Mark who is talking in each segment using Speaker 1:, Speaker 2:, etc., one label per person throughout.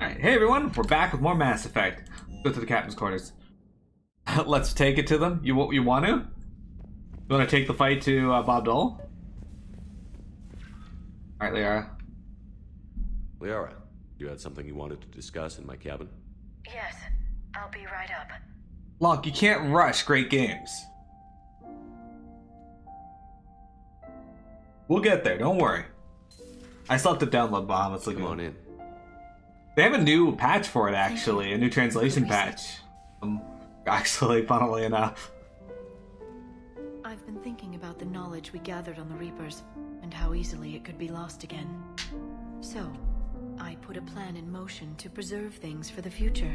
Speaker 1: Alright, hey everyone, we're back with more Mass Effect. Let's go to the captain's quarters. Let's take it to them. You want to? You want to take the fight to Bob Dole? Alright, Liara.
Speaker 2: Liara, you had something you wanted to discuss in my cabin?
Speaker 3: Yes, I'll be right up.
Speaker 1: Look, you can't rush great games. We'll get there, don't worry. I still have to download Bahamut's Lagoon.
Speaker 2: Come on in.
Speaker 1: They have a new patch for it, actually. A new translation patch. Actually, funnily enough.
Speaker 3: I've been thinking about the knowledge we gathered on the Reapers, and how easily it could be lost again. So, I put a plan in motion to preserve things for the future.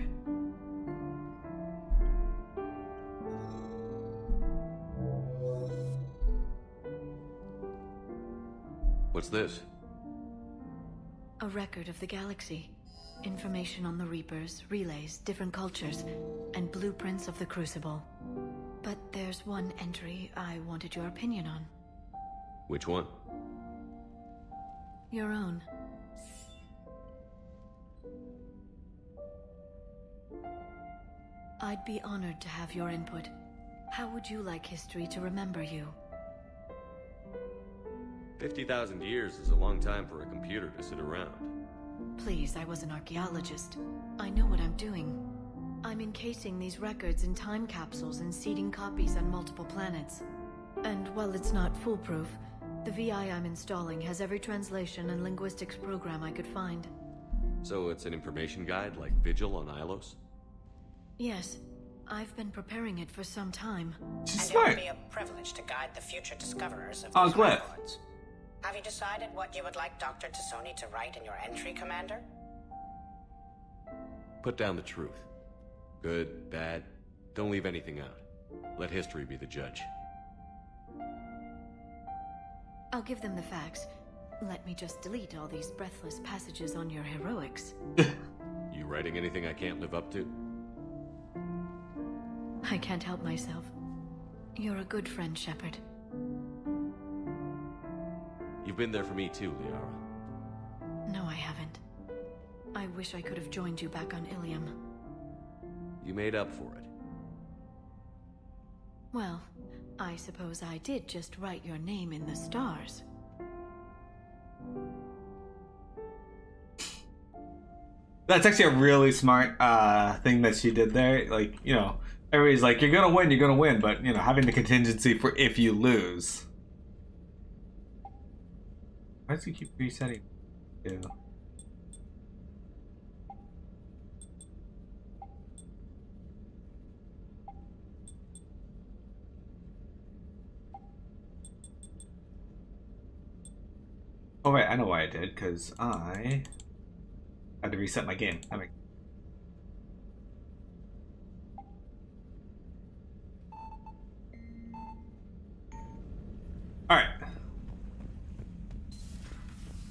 Speaker 2: What's this?
Speaker 3: A record of the galaxy. Information on the Reapers, relays, different cultures, and blueprints of the Crucible. But there's one entry I wanted your opinion on.
Speaker 2: Which one?
Speaker 3: Your own. I'd be honored to have your input. How would you like history to remember you?
Speaker 2: 50,000 years is a long time for a computer to sit around.
Speaker 3: Please, I was an archaeologist. I know what I'm doing. I'm encasing these records in time capsules and seeding copies on multiple planets. And while it's not foolproof, the VI I'm installing has every translation and linguistics program I could find.
Speaker 2: So it's an information guide like Vigil on Ilos?
Speaker 3: Yes, I've been preparing it for some time.
Speaker 1: She's
Speaker 4: And it would
Speaker 1: smart.
Speaker 4: be a privilege to guide the future discoverers of
Speaker 1: Oh,
Speaker 4: these
Speaker 1: Glyph.
Speaker 4: records. Have you decided what you would like Dr. Tassoni to write in your entry, Commander?
Speaker 2: Put down the truth. Good, bad, don't leave anything out. Let history be the judge.
Speaker 3: I'll give them the facts. Let me just delete all these breathless passages on your heroics.
Speaker 2: You writing anything I can't live up to?
Speaker 3: I can't help myself. You're a good friend, Shepard.
Speaker 2: You've been there for me too, Liara.
Speaker 3: No, I haven't. I wish I could have joined you back on Ilium.
Speaker 2: You made up for it.
Speaker 3: Well, I suppose I did just write your name in the stars.
Speaker 1: That's actually a really smart thing that she did there. Like, you know, everybody's like, you're gonna win, but, you know, having the contingency for if you lose. Why does he keep resetting? Yeah. Oh wait, I know why I did, because I had to reset my game. Alright.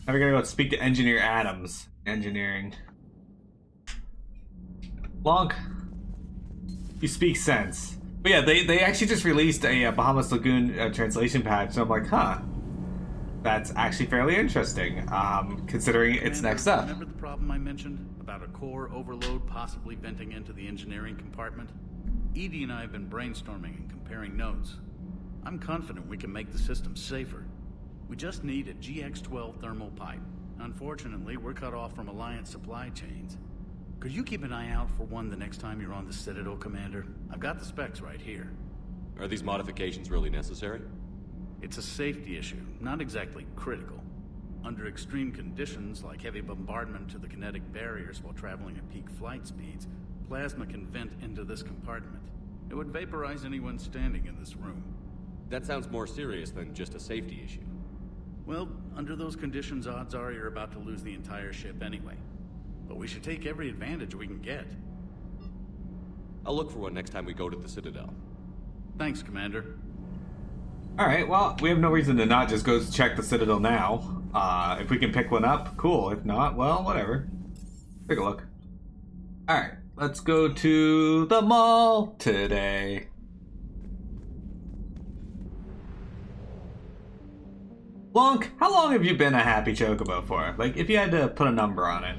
Speaker 1: Now we're gonna go speak to Engineer Adams. Engineering. Lonk. You speak sense. But yeah, they actually just released a Bahamut's Lagoon translation patch, so I'm like, huh. That's actually fairly interesting, considering it's next up.
Speaker 5: Remember the problem I mentioned about a core overload possibly venting into the engineering compartment? Edie and I have been brainstorming and comparing notes. I'm confident we can make the system safer. We just need a GX-12 thermal pipe. Unfortunately, we're cut off from Alliance supply chains. Could you keep an eye out for one the next time you're on the Citadel, Commander? I've got the specs right here.
Speaker 2: Are these modifications really necessary?
Speaker 5: It's a safety issue, not exactly critical. Under extreme conditions, like heavy bombardment to the kinetic barriers while traveling at peak flight speeds, plasma can vent into this compartment. It would vaporize anyone standing in this room.
Speaker 2: That sounds more serious than just a safety issue.
Speaker 5: Well, under those conditions, odds are you're about to lose the entire ship anyway. But we should take every advantage we can get.
Speaker 2: I'll look for one next time we go to the Citadel.
Speaker 5: Thanks, Commander.
Speaker 1: Alright, well, we have no reason to not just go check the Citadel now. If we can pick one up, cool. If not, well, whatever. Take a look. Alright, let's go to the mall today. Lonk, how long have you been a happy chocobo for? Like, if you had to put a number on it.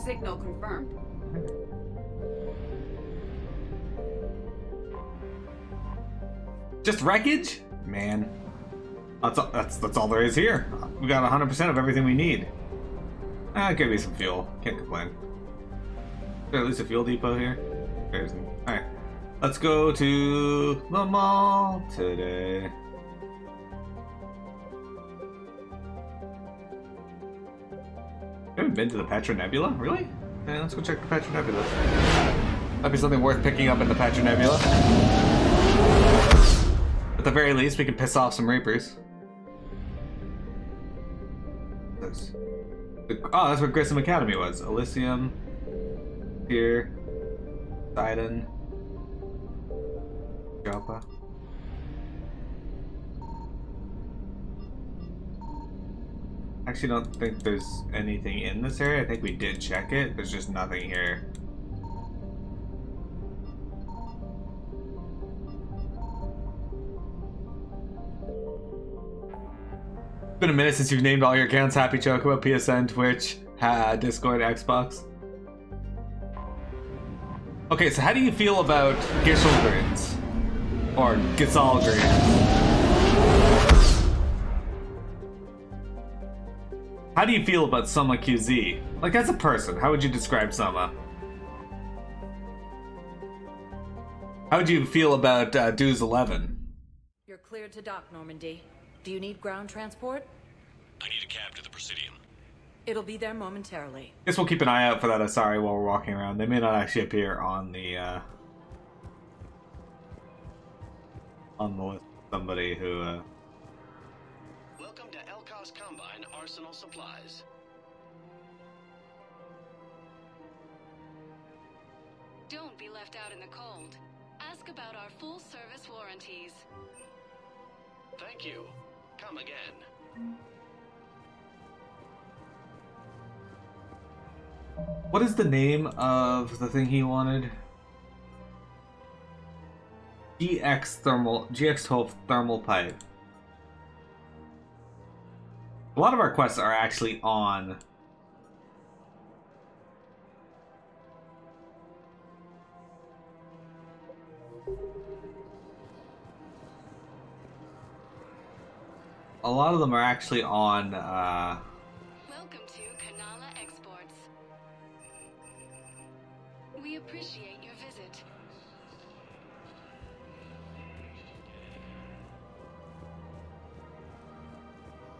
Speaker 6: Signal confirmed.
Speaker 1: Just wreckage? Man. That's all there is here. We got 100% of everything we need. Give me some fuel. Can't complain. Is there at least a fuel depot here? There isn't. Alright. Let's go to the mall today. I haven't been to the Petra Nebula? Really? Yeah, let's go check the Petra Nebula. That'd be something worth picking up in the Petra Nebula. At the very least, we can piss off some Reapers. Oh, that's where Grissom Academy was. Elysium. Here. Sidon. Joppa. Actually, don't think there's anything in this area. I think we did check it. There's just nothing here. It's been a minute since you've named all your accounts Happy Chocobo, PSN, Twitch, Discord, Xbox. Okay, so how do you feel about Gisselgrins? Or Gisselgrins? How do you feel about Soma QZ? Like, as a person, how would you describe Soma? How would you feel about Dues 11?
Speaker 6: You're cleared to dock, Normandy. Do you need ground transport?
Speaker 2: I need a cab to the Presidium.
Speaker 6: It'll be there momentarily.
Speaker 1: Guess we'll keep an eye out for that Asari while we're walking around. They may not actually appear on the list. Somebody who
Speaker 7: Welcome to Elkos Combine Arsenal Supplies.
Speaker 8: Don't be left out in the cold. Ask about our full-service warranties.
Speaker 7: Thank you. Come again.
Speaker 1: What is the name of the thing he wanted? GX12 thermal pipe. A lot of our quests are actually on
Speaker 8: Welcome to Kanala Exports. We appreciate your visit.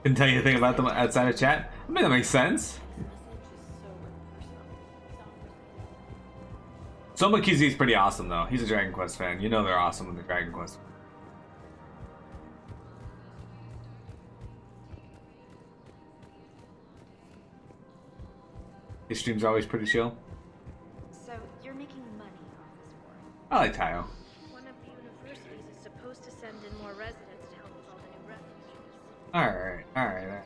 Speaker 1: Couldn't tell you anything about them outside of chat. I mean, that makes sense. Soma QZ is pretty awesome, though. He's a Dragon Quest fan. You know they're awesome when they're Dragon Quest. His streams are always pretty chill.
Speaker 9: So, you're making money off this war?
Speaker 1: I like Tayo.
Speaker 9: One of the universities is supposed to send in more residents to help with all the new refugees.
Speaker 1: Alright, alright.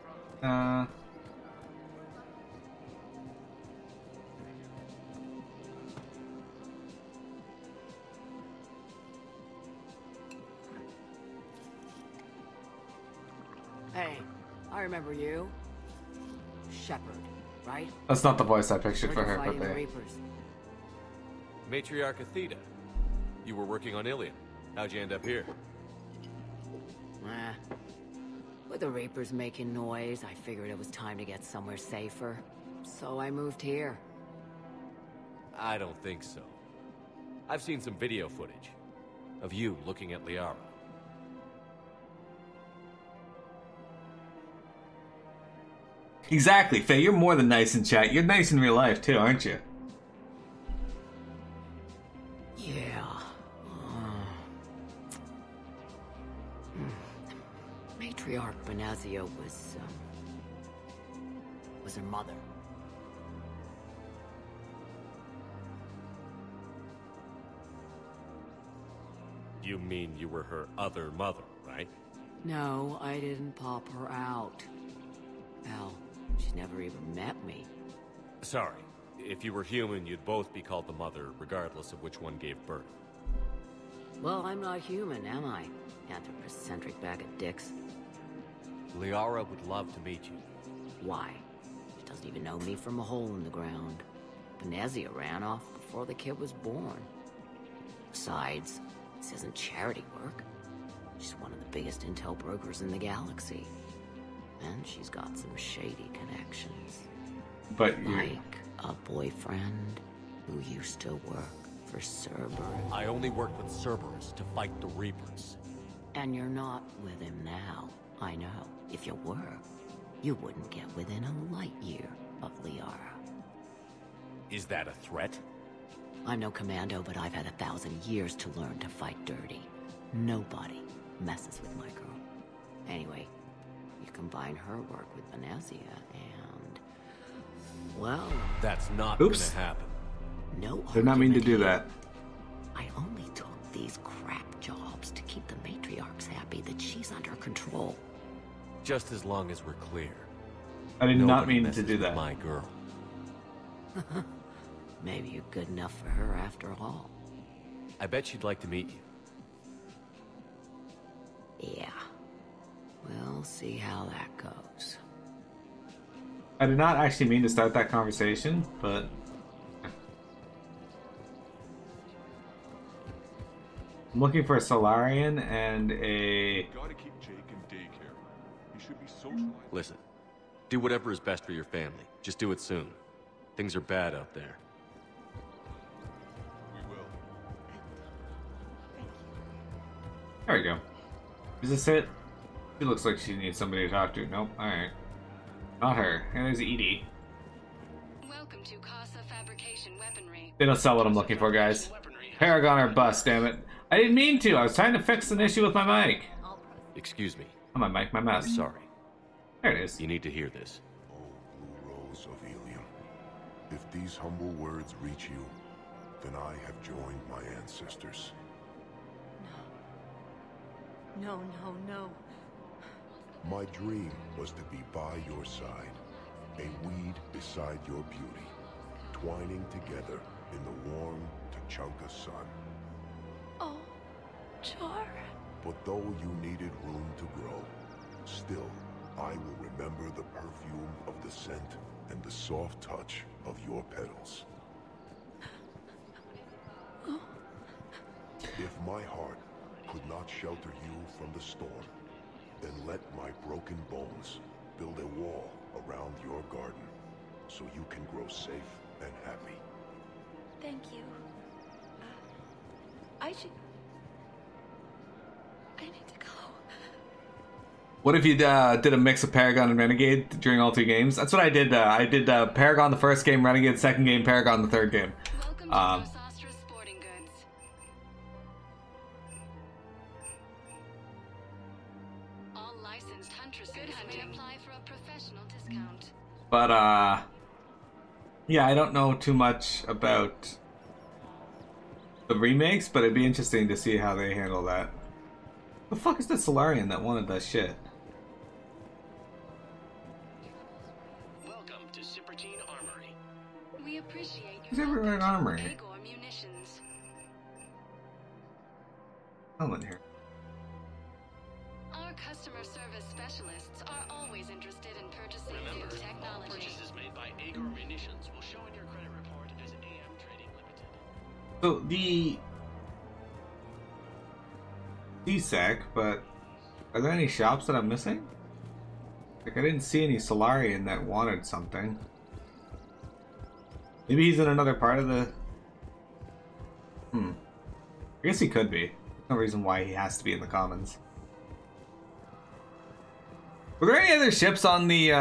Speaker 6: Hey, I remember you. Shepard, right?
Speaker 1: That's not the voice I pictured for
Speaker 6: Heard
Speaker 1: her,
Speaker 6: you're
Speaker 1: but
Speaker 6: fighting the
Speaker 1: they...
Speaker 6: Reapers.
Speaker 2: Matriarch Athena. You were working on Ilium. How'd you end up here?
Speaker 6: With the Reapers making noise, I figured it was time to get somewhere safer. So I moved here.
Speaker 2: I don't think so. I've seen some video footage of you looking at Liara.
Speaker 1: Exactly, Faye. You're more than nice in chat. You're nice in real life, too, aren't you?
Speaker 6: Yeah. Matriarch Benazio was her mother.
Speaker 2: You mean you were her other mother, right?
Speaker 6: No, I didn't pop her out. Hell, she never even met me.
Speaker 2: Sorry. If you were human, you'd both be called the mother, regardless of which one gave birth.
Speaker 6: Well, I'm not human, am I? Anthropocentric bag of dicks.
Speaker 2: Liara would love to meet you.
Speaker 6: Why? She doesn't even know me from a hole in the ground. Venezia ran off before the kid was born. Besides, this isn't charity work. She's one of the biggest intel brokers in the galaxy. And she's got some shady connections.
Speaker 1: But you...
Speaker 6: Like a boyfriend who used to work for Cerberus.
Speaker 2: I only work with Cerberus to fight the Reapers.
Speaker 6: And you're not with him now. I know. If you were, you wouldn't get within a light year of Liara.
Speaker 2: Is that a threat?
Speaker 6: I'm no commando, but I've had 1,000 years to learn to fight dirty. Nobody messes with my girl. Anyway, you combine her work with Venezia and... well...
Speaker 2: That's not
Speaker 1: Oops.
Speaker 2: gonna happen.
Speaker 6: No.
Speaker 1: Did not mean to do
Speaker 6: here.
Speaker 1: that.
Speaker 6: I only took these crap jobs to keep the matriarchs happy that she's under control.
Speaker 2: Just as long as we're clear.
Speaker 1: I did not
Speaker 2: Nobody
Speaker 1: mean to
Speaker 2: messes
Speaker 1: do
Speaker 2: with
Speaker 1: that.
Speaker 2: my girl.
Speaker 6: Maybe you're good enough for her after all.
Speaker 2: I bet she'd like to meet you.
Speaker 6: Yeah. We'll see how that goes.
Speaker 1: I did not actually mean to start that conversation, but... I'm looking for a Solarian and a...
Speaker 10: Gotta keep Jake in daycare. He should be socialized.
Speaker 2: Listen, do whatever is best for your family. Just do it soon. Things are bad out there.
Speaker 10: We will.
Speaker 1: There we go. Is this it? She looks like she needs somebody to talk to. Nope. Alright. Not her. And there's Edie.
Speaker 8: Welcome to Casa Fabrication Weaponry.
Speaker 1: They don't sell what I'm looking for, guys. Paragon or bust, damn it. I didn't mean to. I was trying to fix an issue with my mic.
Speaker 2: Excuse me.
Speaker 1: Oh, my mic, my mouse.
Speaker 2: I'm sorry.
Speaker 1: There it is.
Speaker 2: You need to hear this.
Speaker 10: Oh, Blue Rose of Helium. If these humble words reach you, then I have joined my ancestors.
Speaker 9: No, no, no.
Speaker 10: My dream was to be by your side, a weed beside your beauty, twining together in the warm Tachanka sun.
Speaker 9: Oh, Char.
Speaker 10: But though you needed room to grow, still, I will remember the perfume of the scent and the soft touch of your petals. If my heart could not shelter you from the storm, then let my broken bones build a wall around your garden so you can grow safe and happy.
Speaker 9: Thank you. I need to go.
Speaker 1: What if you did a mix of Paragon and Renegade during all 2 games? That's what I did. I did Paragon the first game, Renegade second game, Paragon the third game.
Speaker 8: Welcome to Los Astros Sporting Goods. All licensed huntresses may apply for a professional discount.
Speaker 1: But, yeah, I don't know too much about the remakes, but it'd be interesting to see how they handle that. The fuck is the Solarian that wanted that shit?
Speaker 7: Welcome to Cypertine Armory.
Speaker 8: We appreciate
Speaker 1: Who's
Speaker 8: your
Speaker 1: everywhere in armor?
Speaker 8: Agor Munitions.
Speaker 1: I'm in here.
Speaker 8: Our customer service specialists are always interested in purchasing
Speaker 7: Remember,
Speaker 8: new technology.
Speaker 7: purchases made by Agor Munitions will show in your credit report as AM Trading Limited.
Speaker 1: So, the DSEC, but are there any shops that I'm missing? Like, I didn't see any Solarian that wanted something. Maybe he's in another part of the... I guess he could be. There's no reason why he has to be in the commons. Were there any other ships on the,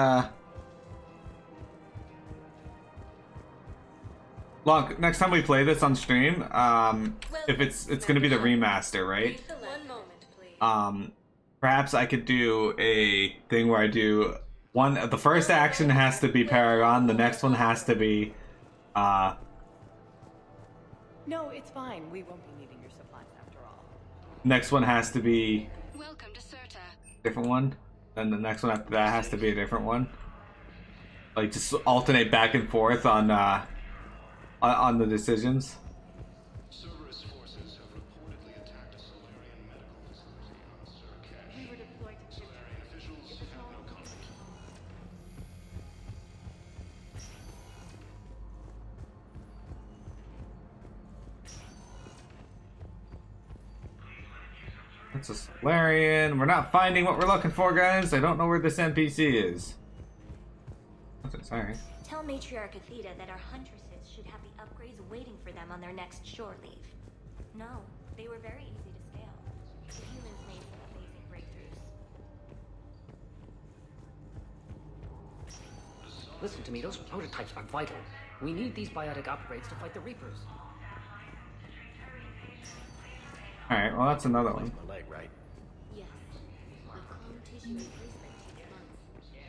Speaker 1: Look, next time we play this on stream, if it's gonna be the remaster, right?
Speaker 9: One moment, please.
Speaker 1: Perhaps I could do a thing where I do the first action has to be Paragon, the next one has to be,
Speaker 11: No, it's fine. We won't be needing your supplies after all.
Speaker 1: next one has to be
Speaker 8: Welcome to Certa.
Speaker 1: different one, then the next one after that has to be a different one. Like, just alternate back and forth on the decisions.
Speaker 7: Cerberus forces have reportedly attacked a Solarian medical facility on Sir
Speaker 9: We were deployed to
Speaker 7: Solarian officials have no comment.
Speaker 1: That's a Solarian. We're not finding what we're looking for, guys. I don't know where this NPC is. Sorry.
Speaker 12: Tell Matriarch Athena that our huntresses should have the upgrades waiting for them on their next shore leave. No, they were very easy to scale. The humans made some amazing breakthroughs.
Speaker 13: Listen to me, those prototypes are vital. We need these biotic upgrades to fight the Reapers.
Speaker 1: Alright, well that's another one.
Speaker 2: My leg, right?
Speaker 12: Yes. A clone tissue replacement takes months.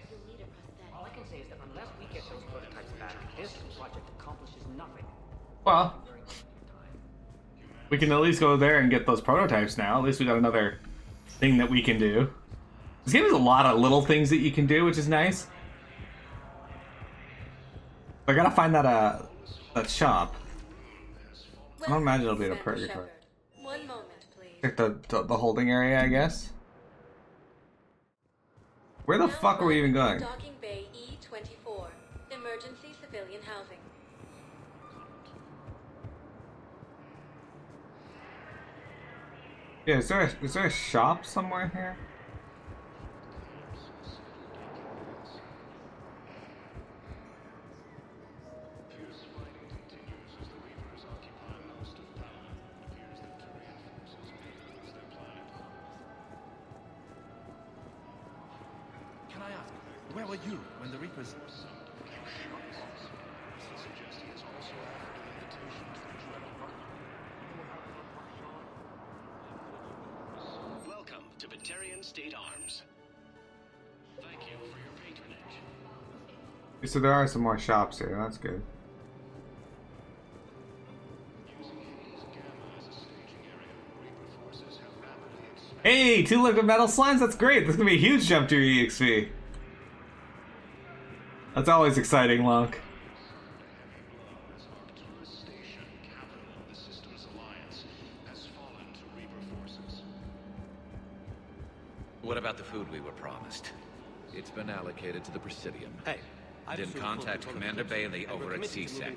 Speaker 12: You'll need a prosthetic.
Speaker 13: All I can say is that unless we get those prototypes back, this project accomplishes nothing.
Speaker 1: Well, we can at least go there and get those prototypes now. At least we got another thing that we can do. This game has a lot of little things that you can do, which is nice. I gotta find that shop. I don't imagine it'll be in a purgatory.
Speaker 8: One moment, please.
Speaker 1: Check the holding area, I guess. Where the fuck are we even going?
Speaker 8: Docking Bay E24. Emergency civilian housing.
Speaker 1: Yeah, is there a shop somewhere here?
Speaker 14: Can I ask, where were you when the Reapers...
Speaker 7: Welcome to Batarian State Arms. Thank you for your patronage.
Speaker 1: So there are some more shops here, that's good. Hey, 2 liquid metal slimes, that's great! This is gonna be a huge jump to your EXP. That's always exciting, Lunk.
Speaker 15: What about the food we were promised?
Speaker 2: It's been allocated to the Presidium.
Speaker 15: Hey, then contact Commander Bailey over at CSEC.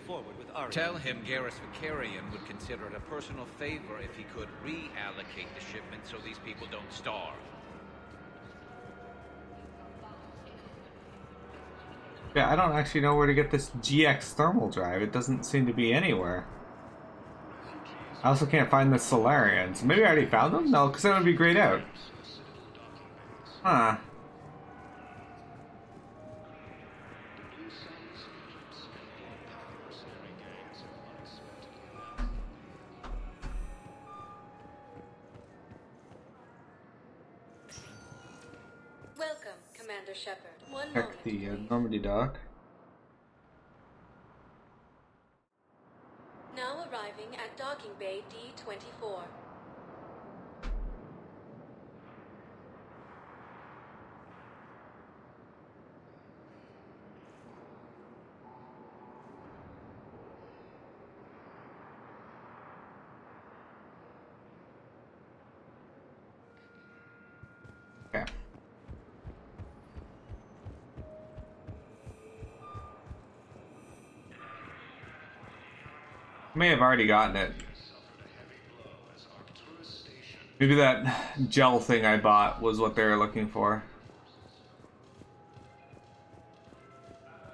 Speaker 15: Tell him Garrus Vicarian would consider it a personal favor if he could reallocate the shipment so these people don't starve.
Speaker 1: Yeah, I don't actually know where to get this GX thermal drive. It doesn't seem to be anywhere. I also can't find the Solarians. Maybe I already found them? No, because that would be grayed out. Huh.
Speaker 8: Welcome, Commander Shepard. One
Speaker 1: Check
Speaker 8: moment,
Speaker 1: the
Speaker 8: please.
Speaker 1: Normandy dock.
Speaker 8: Now arriving at Docking Bay D24.
Speaker 1: Okay. May have already gotten it. Maybe that gel thing I bought was what they were looking for.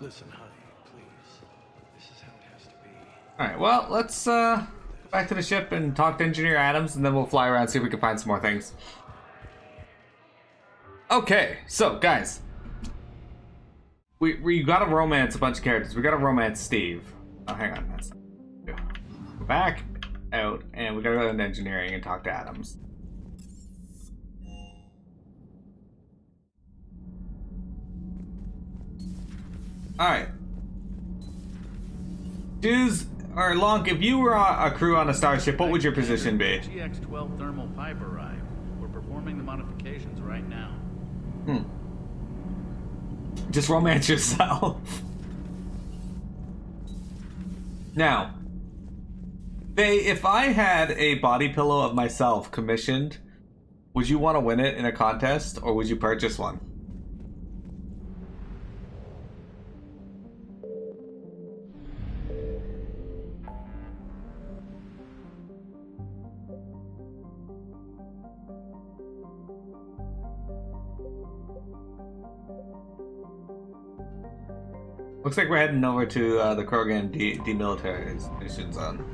Speaker 14: Listen, honey, please. This is how it has to be.
Speaker 1: Alright, well, let's go back to the ship and talk to Engineer Adams, and then we'll fly around and see if we can find some more things. Okay, so, guys. We gotta romance a bunch of characters. We gotta romance Steve. Oh, hang on. That's go back out, and we gotta go into engineering and talk to Adams. Alright. Dudes, or Lonk, if you were a crew on a starship, what would your position be?
Speaker 5: GX-12 thermal pipe arrived. We're performing the modifications right now.
Speaker 1: Just romance yourself. Now, if I had a body pillow of myself commissioned, would you want to win it in a contest, or would you purchase one? Looks like we're heading over to the Krogan demilitarization zone.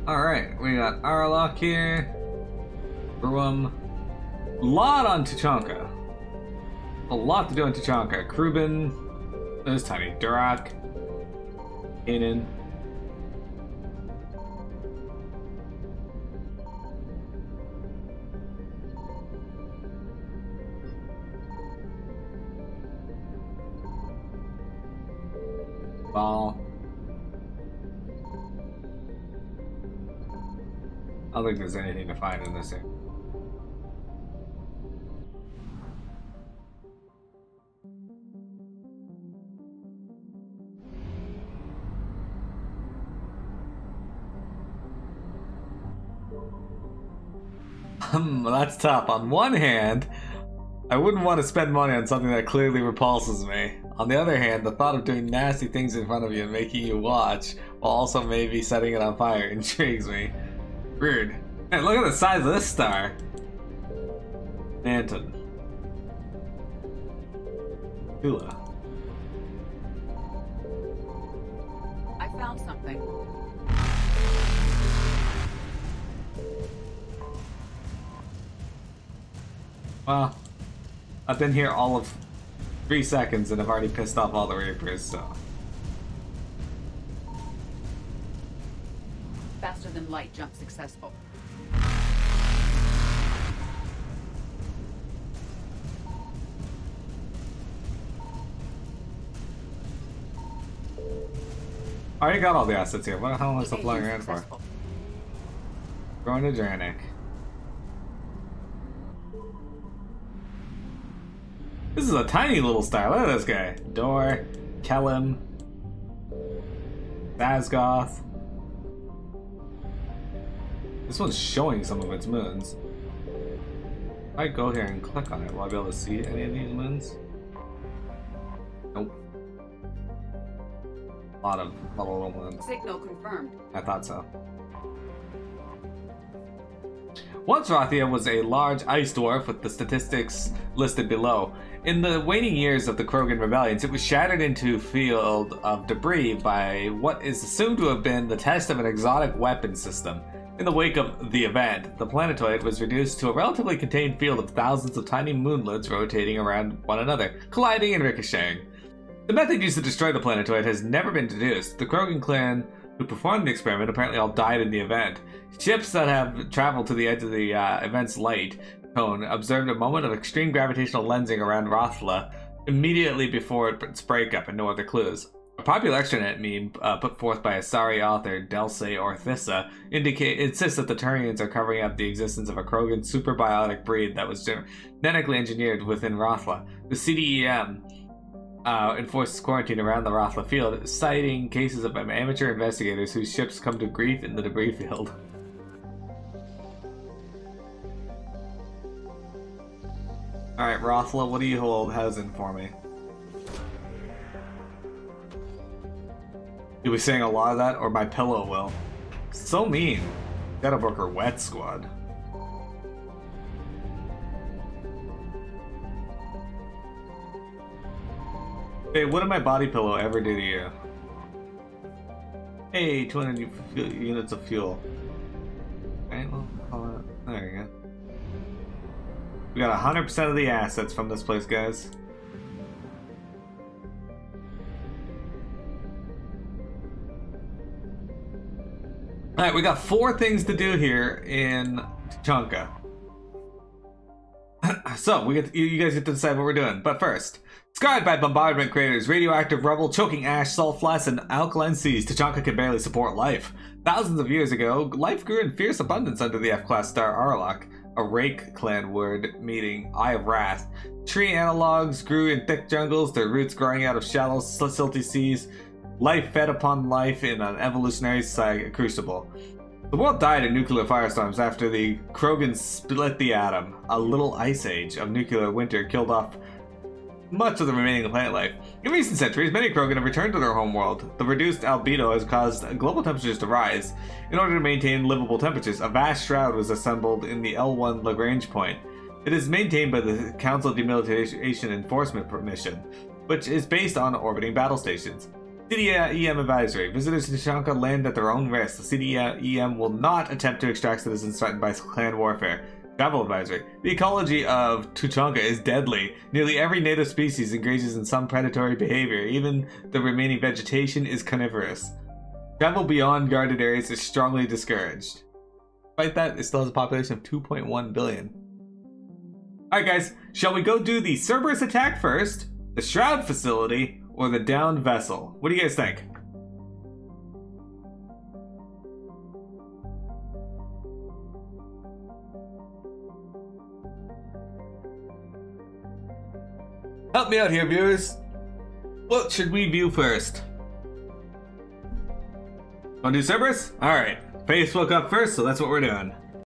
Speaker 1: Alright, we got Arlock here. Bruum. Lot on Tuchanka. A lot to do on Tuchanka. Krubin. There's Tiny. Durak. Kanan. Ball. I don't think there's anything to find in this area. That's tough. On one hand, I wouldn't want to spend money on something that clearly repulses me. On the other hand, the thought of doing nasty things in front of you and making you watch, while also maybe setting it on fire, intrigues me. Weird. Man, look at the size of this star. Anton. Tula.
Speaker 16: I found something.
Speaker 1: Well, I've been here all of 3 seconds and I've already pissed off all the Reapers, so.
Speaker 16: Faster than light jump successful.
Speaker 1: I already got all the assets here. What the hell am I still flying around for? Going to Dranik. This is a tiny little star. Look at this guy. Dor, Kellim, Bazgoth. This one's showing some of its moons. If I go here and click on it, will I be able to see any of these moons? Nope. A lot of little moons.
Speaker 16: Signal confirmed.
Speaker 1: I thought so. Once Rothia was a large ice dwarf with the statistics listed below. In the waning years of the Krogan rebellions, it was shattered into a field of debris by what is assumed to have been the test of an exotic weapon system. In the wake of the event, the planetoid was reduced to a relatively contained field of thousands of tiny moonlets rotating around one another, colliding and ricocheting. The method used to destroy the planetoid has never been deduced. The Krogan clan who performed the experiment apparently all died in the event. Ships that have traveled to the edge of the event's light cone observed a moment of extreme gravitational lensing around Rothla immediately before its breakup and no other clues. A popular extranet meme put forth by a Asari author, Delse Orthissa, insists that the Turians are covering up the existence of a Krogan superbiotic breed that was genetically engineered within Rothla. The CDEM enforces quarantine around the Rothla field, citing cases of amateur investigators whose ships come to grief in the debris field. Alright, Rothla, what do you hold housing for me? You'll be saying a lot of that, or my pillow will. So mean. Gotta book her wet squad. Hey, what did my body pillow ever do to you? Hey, 200 units of fuel. Okay, well, there you go. We got 100% of the assets from this place, guys. Alright, we got 4 things to do here in Tuchanka. So, you guys get to decide what we're doing. But first, scarred by bombardment craters, radioactive rubble, choking ash, salt flats, and alkaline seas, Tuchanka can barely support life. Thousands of years ago, life grew in fierce abundance under the F-class star Arlock, a Rake clan word meaning Eye of Wrath. Tree analogs grew in thick jungles, their roots growing out of shallow, silty seas. Life fed upon life in an evolutionary crucible. The world died in nuclear firestorms after the Krogan split the atom. A little ice age of nuclear winter killed off much of the remaining planet life. In recent centuries, many Krogan have returned to their homeworld. The reduced albedo has caused global temperatures to rise. In order to maintain livable temperatures, a vast shroud was assembled in the L1 Lagrange point. It is maintained by the Council Demilitarization Enforcement Mission, which is based on orbiting battle stations. CDEM advisory. Visitors to Tuchanka land at their own risk. The CDEM will not attempt to extract citizens threatened by clan warfare. Travel advisory. The ecology of Tuchanka is deadly. Nearly every native species engages in some predatory behavior. Even the remaining vegetation is carnivorous. Travel beyond guarded areas is strongly discouraged. Despite that, it still has a population of 2.1 billion. Alright guys, shall we go do the Cerberus attack first, the Shroud facility, or the downed vessel? What do you guys think? Help me out here, viewers. What should we view first? Wanna do Cerberus? Alright. Facebook up first, so that's what we're doing.